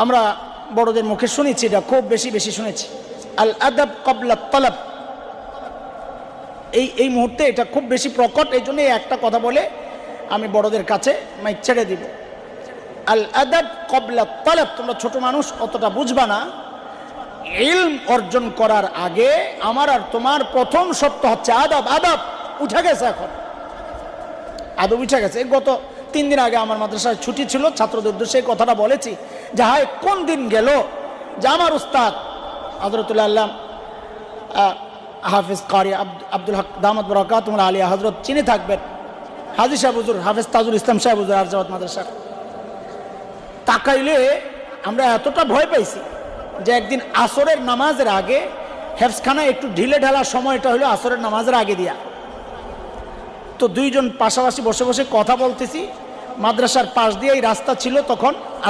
আমরা বড়দের মুখে শুনেছি, এটা খুব বেশি শুনেছি, আল আদাব ক্বাবলা তালাব। এই মুহূর্তে এটা খুব বেশি প্রকট, এই জন্য একটা কথা বলে আমি বড়দের কাছে মাইক ছেড়ে দিব। আল আদাব ক্বাবলা তালাব, তোমরা ছোট মানুষ অতটা বুঝবা না। ইলম অর্জন করার আগে আমার আর তোমার প্রথম শর্ত হচ্ছে আদব। আদব উঠে গেছে, এখন আদব উঠে গেছে। গত 3 দিন আগে আমার মাদ্রাসায় ছুটি ছিল, ছাত্রদের উদ্দেশ্যে এই কথাটা বলেছি যে হায় কোন দিন গেল যে আমার উস্তাদ হযরতুল্লাহ আল্লাহ হাফিজ কারি আব্দুল হক দামাত বরকাতুহুল আলিয়া হযরত চিনে থাকবেন, হাজী সাহেব হুজুর হাফিজ তাজুল ইসলাম সাহেব হুজুর আরজাওয়াত মাদ্রাসা। তাকাইলে আমরা এতটা ভয় পাইছি যে একদিন আসরের নামাজের আগে হেফজখানা একটু ঢিলে ঢালার সময়টা হলো আসরের নামাজের আগে দিয়া। তো দুইজন পাশাপাশি বসে বসে কথা বলতেছি, মাদ্রাসার পাশ দিয়েই রাস্তা ছিল তখন।